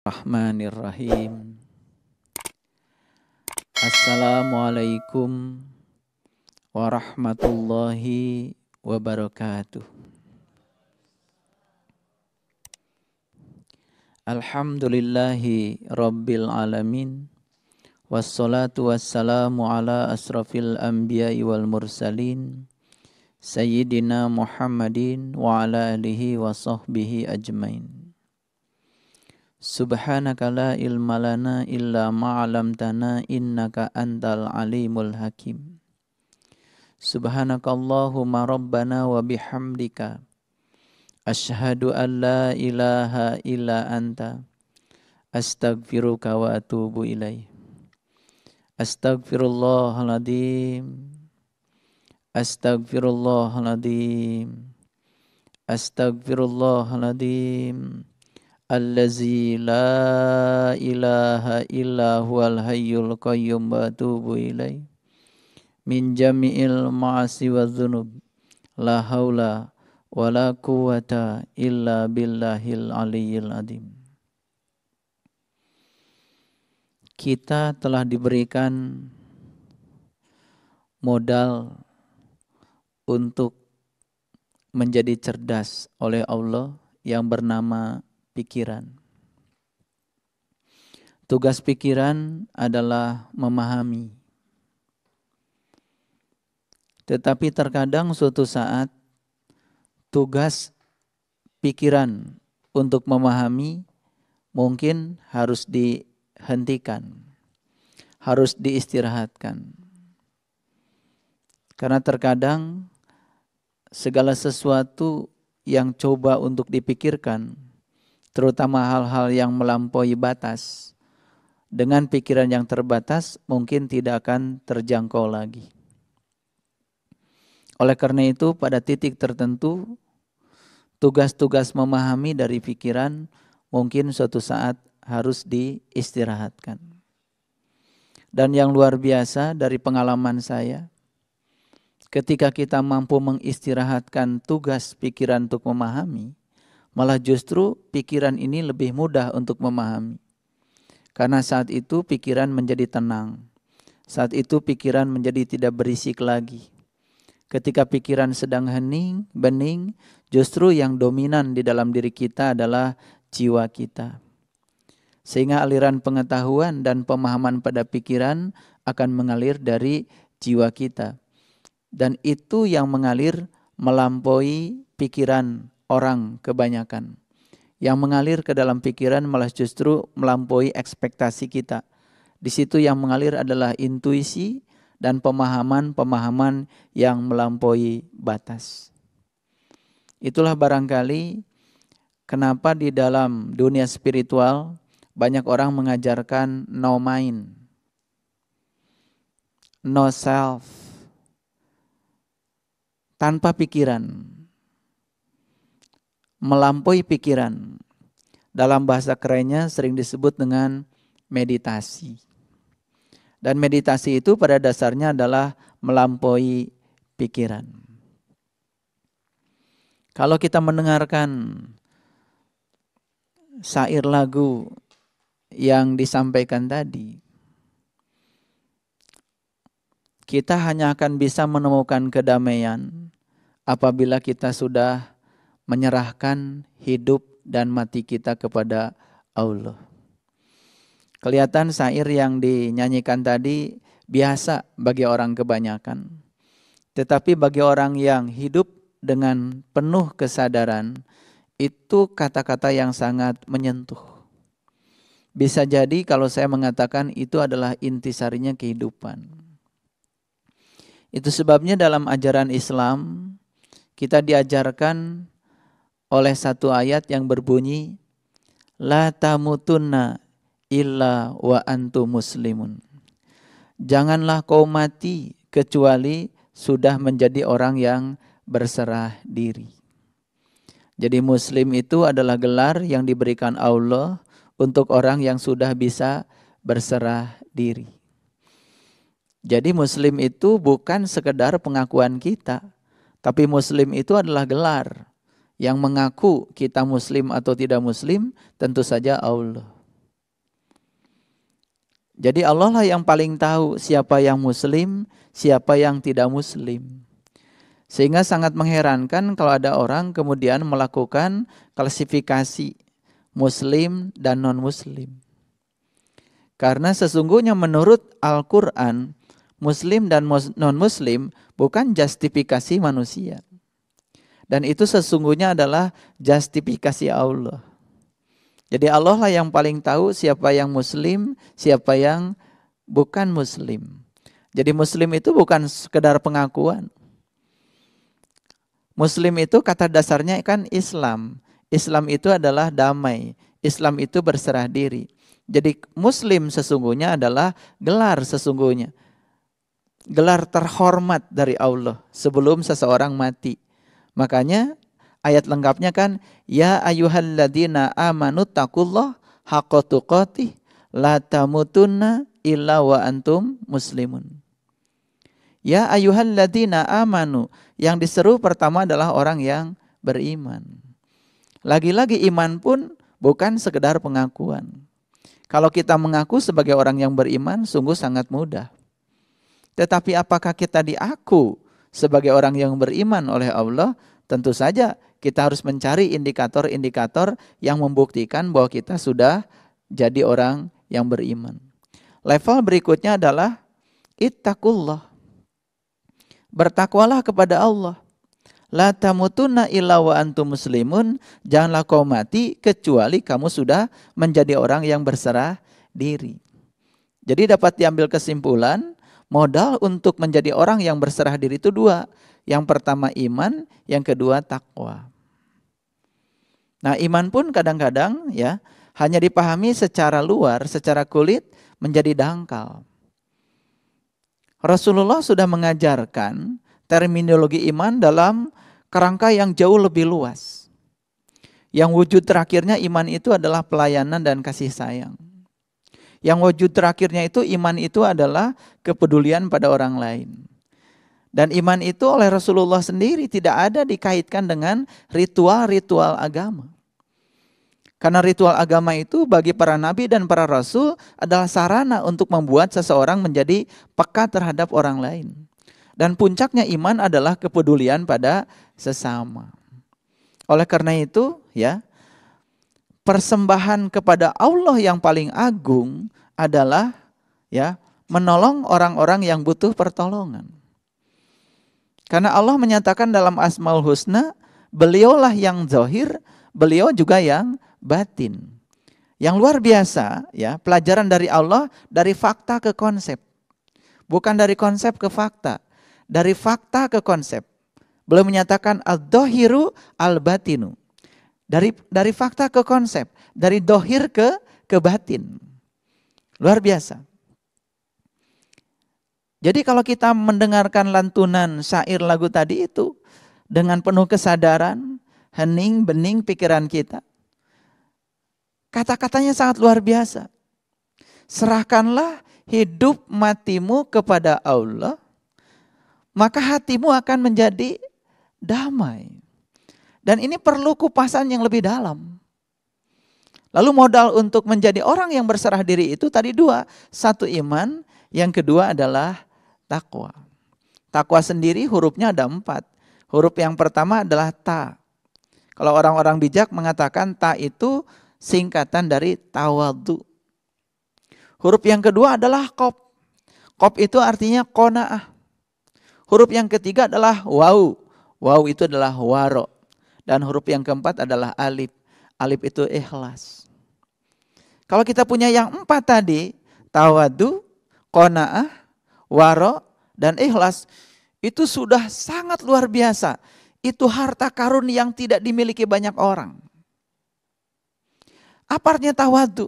Bismillahirrahmanirrahim. Assalamualaikum warahmatullahi wabarakatuh. Alhamdulillahi rabbil alamin. Wassalatu wassalamu ala asrafil anbiya'i wal mursalin Sayyidina Muhammadin wa ala alihi wa sahbihi ajmain. Subhanaka la ilma lana illa ma'alamtana innaka antal alimul hakim. Subhanakallahumma rabbana wa bihamdika asyhadu an la ilaha illa anta astaghfiruka wa atubu ilaih. Astaghfirullahaladzim, astaghfirullahaladzim, astaghfirullahaladzim. Allazi la ilaha illa huwal hayyul qayyum wa atubu ilaih. Min jami'il ma'asi wa dhunub. La hawla wa la quwata illa billahil aliyyil adim. Kita telah diberikan modal untuk menjadi cerdas oleh Allah yang bernama pikiran. Tugas pikiran adalah memahami. Tetapi terkadang suatu saat tugas pikiran untuk memahami mungkin harus dihentikan, harus diistirahatkan. Karena terkadang segala sesuatu yang coba untuk dipikirkan, terutama hal-hal yang melampaui batas, dengan pikiran yang terbatas mungkin tidak akan terjangkau lagi. Oleh karena itu pada titik tertentu tugas-tugas memahami dari pikiran mungkin suatu saat harus diistirahatkan. Dan yang luar biasa dari pengalaman saya, ketika kita mampu mengistirahatkan tugas pikiran untuk memahami, malah justru pikiran ini lebih mudah untuk memahami. Karena saat itu pikiran menjadi tenang. Saat itu pikiran menjadi tidak berisik lagi. Ketika pikiran sedang hening, bening, justru yang dominan di dalam diri kita adalah jiwa kita. Sehingga aliran pengetahuan dan pemahaman pada pikiran akan mengalir dari jiwa kita. Dan itu yang mengalir melampaui pikiran orang kebanyakan. Yang mengalir ke dalam pikiran malah justru melampaui ekspektasi kita. Di situ yang mengalir adalah intuisi dan pemahaman-pemahaman yang melampaui batas. Itulah barangkali kenapa di dalam dunia spiritual banyak orang mengajarkan no mind, no self, tanpa pikiran, melampaui pikiran. Dalam bahasa kerennya sering disebut dengan meditasi. Dan meditasi itu pada dasarnya adalah melampaui pikiran. Kalau kita mendengarkan syair lagu yang disampaikan tadi, kita hanya akan bisa menemukan kedamaian apabila kita sudah menyerahkan hidup dan mati kita kepada Allah. Kelihatan syair yang dinyanyikan tadi biasa bagi orang kebanyakan. Tetapi bagi orang yang hidup dengan penuh kesadaran, itu kata-kata yang sangat menyentuh. Bisa jadi kalau saya mengatakan itu adalah intisarinya kehidupan. Itu sebabnya dalam ajaran Islam kita diajarkan oleh satu ayat yang berbunyi la tamutunna illa wa antum muslimun. Janganlah kau mati kecuali sudah menjadi orang yang berserah diri. Jadi muslim itu adalah gelar yang diberikan Allah untuk orang yang sudah bisa berserah diri. Jadi muslim itu bukan sekedar pengakuan kita, tapi muslim itu adalah gelar. Yang mengaku kita muslim atau tidak muslim tentu saja Allah. Jadi Allah lah yang paling tahu siapa yang muslim, siapa yang tidak muslim. Sehingga sangat mengherankan kalau ada orang kemudian melakukan klasifikasi muslim dan non-muslim. Karena sesungguhnya menurut Al-Quran, muslim dan non-muslim bukan justifikasi manusia. Dan itu sesungguhnya adalah justifikasi Allah. Jadi Allah lah yang paling tahu siapa yang muslim, siapa yang bukan muslim. Jadi muslim itu bukan sekedar pengakuan. Muslim itu kata dasarnya kan Islam. Islam itu adalah damai. Islam itu berserah diri. Jadi muslim sesungguhnya adalah gelar sesungguhnya. Gelar terhormat dari Allah sebelum seseorang mati. Makanya ayat lengkapnya kan, ya ayyuhalladzina amanu taqullah haqqa tuqatih la tamutunna illa wa antum muslimun. Ya ayyuhalladzina amanu, yang diseru pertama adalah orang yang beriman. Lagi-lagi iman pun bukan sekedar pengakuan. Kalau kita mengaku sebagai orang yang beriman sungguh sangat mudah. Tetapi apakah kita diaku sebagai orang yang beriman oleh Allah? Tentu saja kita harus mencari indikator-indikator yang membuktikan bahwa kita sudah jadi orang yang beriman. Level berikutnya adalah ittaqullah. Bertakwalah kepada Allah. La tamutunna illa wa antum muslimun. Janganlah kau mati kecuali kamu sudah menjadi orang yang berserah diri. Jadi dapat diambil kesimpulan, modal untuk menjadi orang yang berserah diri itu dua. Yang pertama iman, yang kedua takwa. Nah, iman pun kadang-kadang ya hanya dipahami secara luar, secara kulit menjadi dangkal. Rasulullah sudah mengajarkan terminologi iman dalam kerangka yang jauh lebih luas. Yang wujud terakhirnya iman itu adalah pelayanan dan kasih sayang. Yang wujud terakhirnya itu iman itu adalah kepedulian pada orang lain. Dan iman itu oleh Rasulullah sendiri tidak ada dikaitkan dengan ritual-ritual agama. Karena ritual agama itu bagi para nabi dan para rasul adalah sarana untuk membuat seseorang menjadi peka terhadap orang lain. Dan puncaknya iman adalah kepedulian pada sesama. Oleh karena itu, ya, persembahan kepada Allah yang paling agung adalah ya menolong orang-orang yang butuh pertolongan. Karena Allah menyatakan dalam Asmaul Husna, beliaulah yang zahir, beliau juga yang batin. Yang luar biasa, ya, pelajaran dari Allah dari fakta ke konsep. Bukan dari konsep ke fakta, dari fakta ke konsep. Beliau menyatakan ad-dhahiru al-batinu. Dari fakta ke konsep, dari dohir ke batin. Luar biasa. Jadi kalau kita mendengarkan lantunan syair lagu tadi itu dengan penuh kesadaran, hening, bening pikiran kita. Kata-katanya sangat luar biasa. Serahkanlah hidup matimu kepada Allah, maka hatimu akan menjadi damai. Dan ini perlu kupasan yang lebih dalam. Lalu modal untuk menjadi orang yang berserah diri itu tadi dua. Satu iman, yang kedua adalah takwa. Takwa sendiri hurufnya ada 4. Huruf yang pertama adalah ta. Kalau orang-orang bijak mengatakan ta itu singkatan dari tawadhu. Huruf yang kedua adalah qaf. Qaf itu artinya qanaah. Huruf yang ketiga adalah waw. Waw itu adalah waro. Dan huruf yang keempat adalah alif. Alif itu ikhlas. Kalau kita punya yang 4 tadi, tawadhu, qanaah, waro, dan ikhlas, itu sudah sangat luar biasa. Itu harta karun yang tidak dimiliki banyak orang. Apa artinya tawadhu?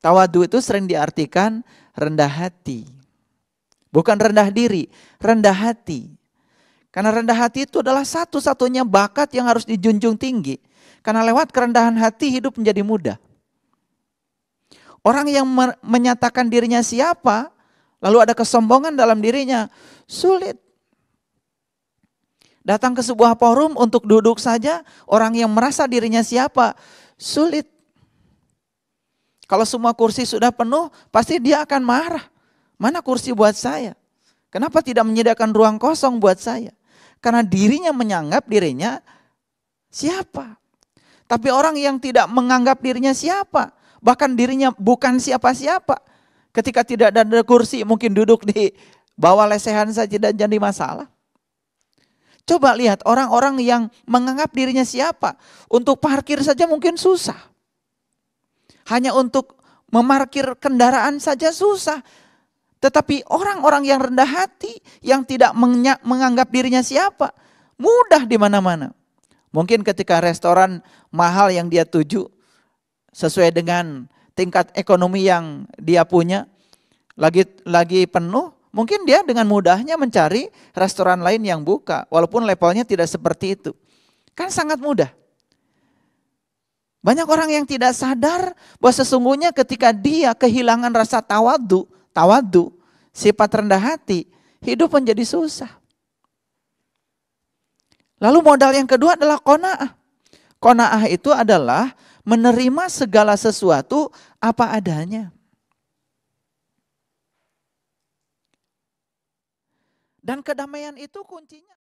Tawadhu itu sering diartikan rendah hati. Bukan rendah diri, rendah hati. Karena rendah hati itu adalah satu-satunya bakat yang harus dijunjung tinggi. Karena lewat kerendahan hati hidup menjadi mudah. Orang yang menyatakan dirinya siapa, lalu ada kesombongan dalam dirinya, sulit. Datang ke sebuah forum untuk duduk saja, orang yang merasa dirinya siapa, sulit. Kalau semua kursi sudah penuh, pasti dia akan marah. Mana kursi buat saya? Kenapa tidak menyediakan ruang kosong buat saya? Karena dirinya menganggap dirinya siapa. Tapi orang yang tidak menganggap dirinya siapa, bahkan dirinya bukan siapa-siapa, ketika tidak ada kursi mungkin duduk di bawah lesehan saja dan jadi masalah. Coba lihat orang-orang yang menganggap dirinya siapa, untuk parkir saja mungkin susah. Hanya untuk memarkir kendaraan saja susah. Tetapi orang-orang yang rendah hati, yang tidak menganggap dirinya siapa, mudah di mana-mana. Mungkin ketika restoran mahal yang dia tuju, sesuai dengan tingkat ekonomi yang dia punya, lagi penuh, mungkin dia dengan mudahnya mencari restoran lain yang buka, walaupun levelnya tidak seperti itu. Kan sangat mudah. Banyak orang yang tidak sadar bahwa sesungguhnya ketika dia kehilangan rasa tawadu, sifat rendah hati, hidup menjadi susah. Lalu modal yang kedua adalah qanaah. Qanaah itu adalah menerima segala sesuatu apa adanya. Dan kedamaian itu kuncinya